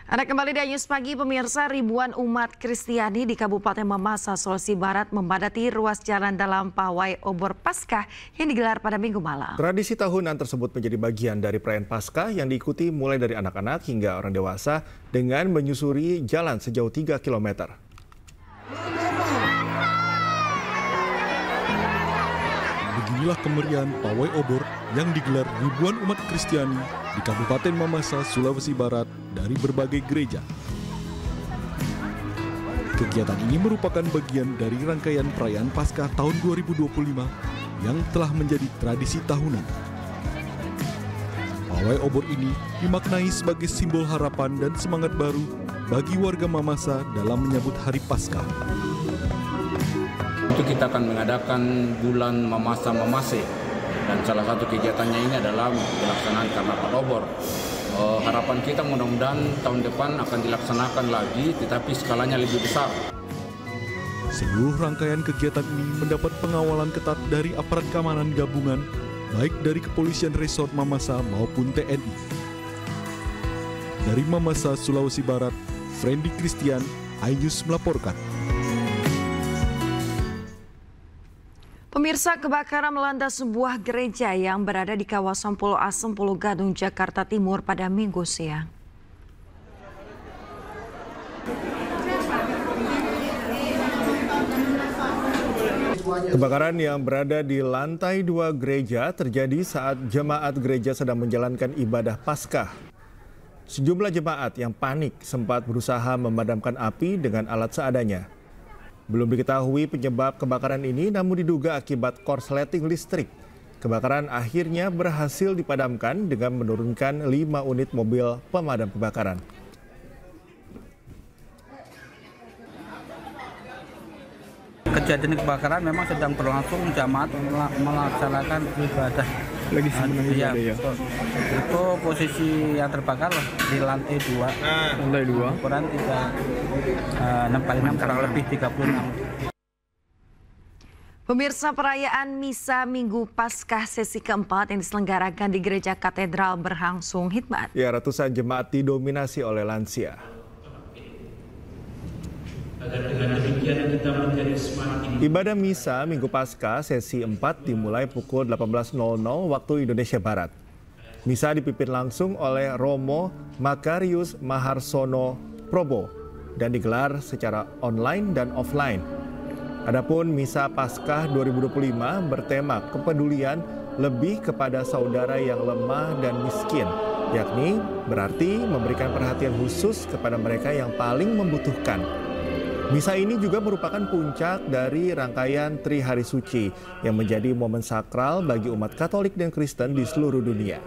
Anda kembali di News Pagi, pemirsa. Ribuan umat Kristiani di Kabupaten Mamasa, Sulawesi Barat memadati ruas jalan dalam pawai obor Paskah yang digelar pada Minggu malam. Tradisi tahunan tersebut menjadi bagian dari perayaan Paskah yang diikuti mulai dari anak-anak hingga orang dewasa dengan menyusuri jalan sejauh 3 km. Beginilah kemeriahan pawai obor yang digelar ribuan umat Kristiani di Kabupaten Mamasa, Sulawesi Barat dari berbagai gereja. Kegiatan ini merupakan bagian dari rangkaian perayaan Paskah tahun 2025 yang telah menjadi tradisi tahunan. Pawai obor ini dimaknai sebagai simbol harapan dan semangat baru bagi warga Mamasa dalam menyambut Hari Paskah. Itu kita akan mengadakan bulan Mamasa-Mamase, dan salah satu kegiatannya ini adalah pelaksanaan karnaval obor. Harapan kita mudah-mudahan tahun depan akan dilaksanakan lagi, tetapi skalanya lebih besar. Seluruh rangkaian kegiatan ini mendapat pengawalan ketat dari aparat keamanan gabungan, baik dari Kepolisian Resort Mamasa maupun TNI. Dari Mamasa, Sulawesi Barat, Friendly Christian, iNews melaporkan. Pemirsa, kebakaran melanda sebuah gereja yang berada di kawasan Pulau Asem, Pulau Gadung, Jakarta Timur pada Minggu siang. Kebakaran yang berada di lantai 2 gereja terjadi saat jemaat gereja sedang menjalankan ibadah Paskah. Sejumlah jemaat yang panik sempat berusaha memadamkan api dengan alat seadanya. Belum diketahui penyebab kebakaran ini, namun diduga akibat korsleting listrik. Kebakaran akhirnya berhasil dipadamkan dengan menurunkan 5 unit mobil pemadam kebakaran. Kejadian kebakaran memang sedang berlangsung, jamaat melaksanakan ibadah. Lagi sebenarnya ya. Itu posisi yang terbakar di lantai 2. Lantai 2. Ukuran 6x6 kurang lebih 36. Pemirsa, perayaan Misa Minggu Paskah sesi keempat yang diselenggarakan di Gereja Katedral berlangsung hikmat. Ya, ratusan jemaat didominasi oleh lansia. Ibadah Misa Minggu Paskah sesi 4 dimulai pukul 18.00 waktu Indonesia Barat. Misa dipimpin langsung oleh Romo Makarius Maharsono Probo dan digelar secara online dan offline. Adapun Misa Paskah 2025 bertema kepedulian lebih kepada saudara yang lemah dan miskin, yakni berarti memberikan perhatian khusus kepada mereka yang paling membutuhkan. Misa ini juga merupakan puncak dari rangkaian Tri Hari Suci yang menjadi momen sakral bagi umat Katolik dan Kristen di seluruh dunia.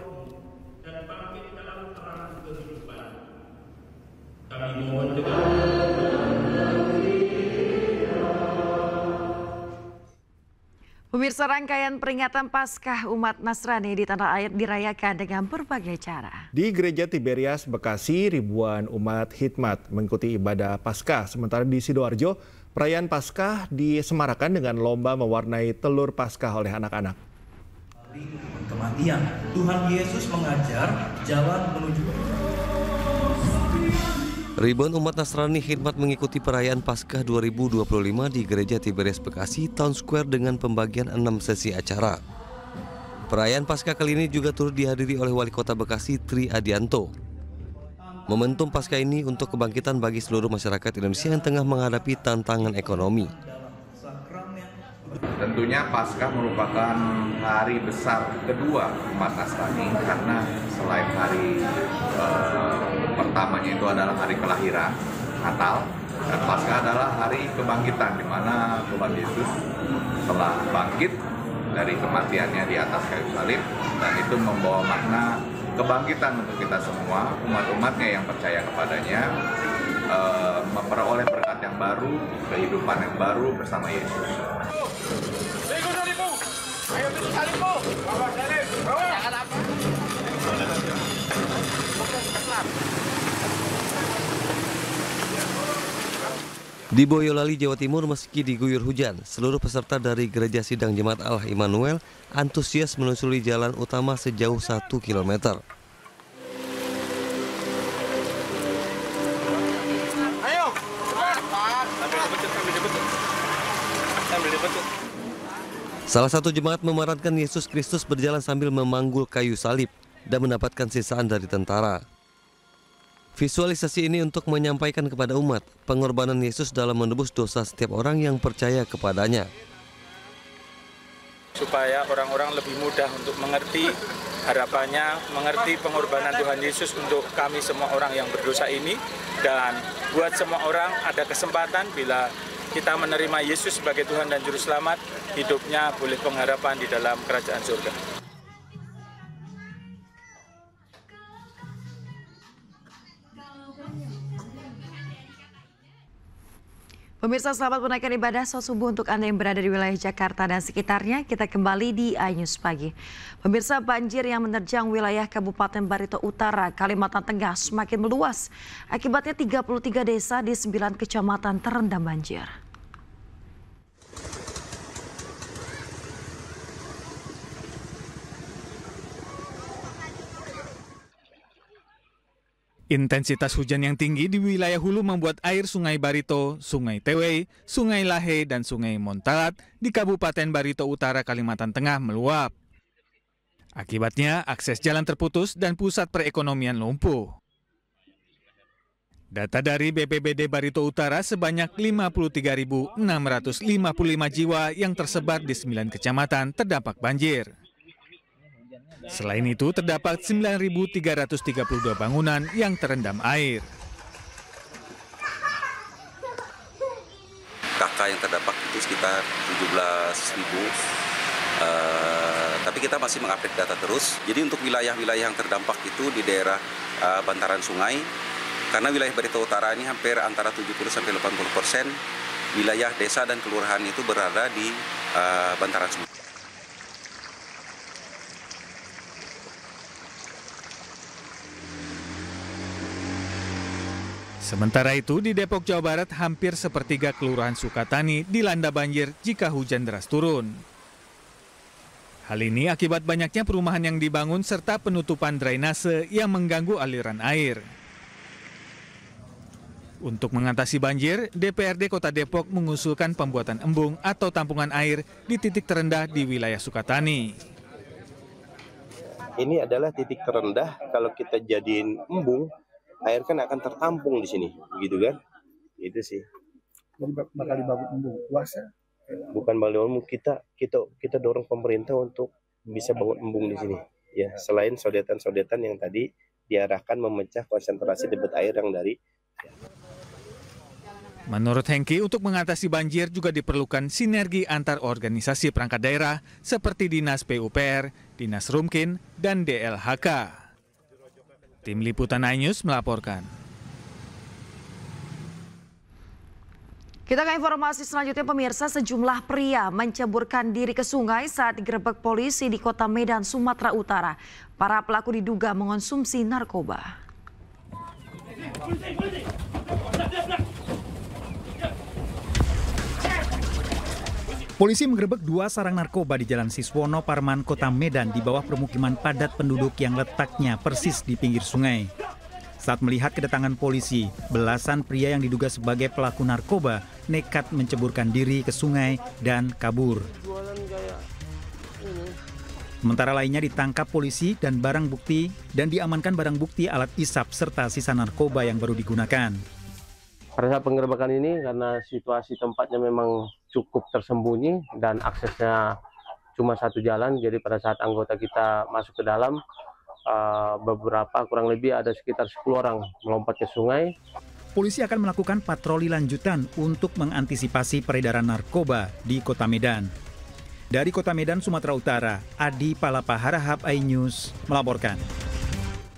Pemirsa, rangkaian peringatan Paskah umat Nasrani di tanah air dirayakan dengan berbagai cara. Di Gereja Tiberias, Bekasi, ribuan umat hikmat mengikuti ibadah Paskah. Sementara di Sidoarjo, perayaan Paskah disemarakan dengan lomba mewarnai telur Paskah oleh anak-anak. Kematian, Tuhan Yesus mengajar jalan menuju. Ribuan umat Nasrani hikmat mengikuti perayaan Paskah 2025 di Gereja Tiberias Bekasi Town Square dengan pembagian 6 sesi acara. Perayaan Paskah kali ini juga turut dihadiri oleh Wali Kota Bekasi Tri Adianto. Momentum Paskah ini untuk kebangkitan bagi seluruh masyarakat Indonesia yang tengah menghadapi tantangan ekonomi. Tentunya Paskah merupakan hari besar kedua umat Nasrani karena selain hari pertamanya itu adalah hari kelahiran, Natal, dan Paskah adalah hari kebangkitan di mana Tuhan Yesus telah bangkit dari kematiannya di atas kayu salib, dan itu membawa makna kebangkitan untuk kita semua, umat-umatnya yang percaya kepadanya, memperoleh berkat yang baru, kehidupan yang baru bersama Yesus. Di Boyolali, Jawa Timur, meski diguyur hujan, seluruh peserta dari Gereja Sidang Jemaat Allah Immanuel antusias menelusuri jalan utama sejauh 1 km. Salah satu jemaat memerankan Yesus Kristus berjalan sambil memanggul kayu salib dan mendapatkan sisaan dari tentara. Visualisasi ini untuk menyampaikan kepada umat pengorbanan Yesus dalam menebus dosa setiap orang yang percaya kepadanya. Supaya orang-orang lebih mudah untuk mengerti harapannya, mengerti pengorbanan Tuhan Yesus untuk kami semua orang yang berdosa ini. Dan buat semua orang ada kesempatan bila kita menerima Yesus sebagai Tuhan dan Juru Selamat, hidupnya boleh pengharapan di dalam kerajaan surga. Pemirsa, selamat menaikkan ibadah subuh untuk Anda yang berada di wilayah Jakarta dan sekitarnya. Kita kembali di iNews Pagi. Pemirsa, banjir yang menerjang wilayah Kabupaten Barito Utara, Kalimantan Tengah semakin meluas. Akibatnya 33 desa di 9 kecamatan terendam banjir. Intensitas hujan yang tinggi di wilayah hulu membuat air Sungai Barito, Sungai Tewei, Sungai Lahe, dan Sungai Montalat di Kabupaten Barito Utara, Kalimantan Tengah meluap. Akibatnya, akses jalan terputus dan pusat perekonomian lumpuh. Data dari BPBD Barito Utara sebanyak 53.655 jiwa yang tersebar di 9 kecamatan terdampak banjir. Selain itu, terdapat 9.332 bangunan yang terendam air. KK yang terdampak itu sekitar 17.000. Tapi kita masih mengupdate data terus. Jadi untuk wilayah-wilayah yang terdampak itu di daerah bantaran sungai, karena wilayah Barito Utara ini hampir antara 70-80% wilayah desa dan kelurahan itu berada di bantaran sungai. Sementara itu, di Depok, Jawa Barat, hampir sepertiga kelurahan Sukatani dilanda banjir jika hujan deras turun. Hal ini akibat banyaknya perumahan yang dibangun serta penutupan drainase yang mengganggu aliran air. Untuk mengatasi banjir, DPRD Kota Depok mengusulkan pembuatan embung atau tampungan air di titik terendah di wilayah Sukatani. Ini adalah titik terendah, kalau kita jadiin embung, air kan akan tertampung di sini, begitu kan? Itu sih. Jadi bakal dibangun embung luasnya? Bukan bangun embung, kita dorong pemerintah untuk bisa bangun embung di sini. Ya, selain sodetan-sodetan yang tadi diarahkan memecah konsentrasi debit air yang dari. Menurut Hengki, untuk mengatasi banjir juga diperlukan sinergi antar organisasi perangkat daerah seperti Dinas PUPR, Dinas Rumkin, dan DLHK. Tim Liputan iNews melaporkan. Kita ke informasi selanjutnya, pemirsa. Sejumlah pria menceburkan diri ke sungai saat digerebek polisi di Kota Medan, Sumatera Utara. Para pelaku diduga mengonsumsi narkoba. Polisi menggerebek 2 sarang narkoba di Jalan Siswono, Parman, Kota Medan di bawah permukiman padat penduduk yang letaknya persis di pinggir sungai. Saat melihat kedatangan polisi, belasan pria yang diduga sebagai pelaku narkoba nekat menceburkan diri ke sungai dan kabur. Sementara lainnya ditangkap polisi dan diamankan barang bukti alat isap serta sisa narkoba yang baru digunakan. Pada saat penggerebekan ini, karena situasi tempatnya memang cukup tersembunyi dan aksesnya cuma satu jalan, jadi pada saat anggota kita masuk ke dalam, beberapa kurang lebih ada sekitar 10 orang melompat ke sungai. Polisi akan melakukan patroli lanjutan untuk mengantisipasi peredaran narkoba di Kota Medan. Dari Kota Medan, Sumatera Utara, Adi Palapa Harahap, iNews melaporkan.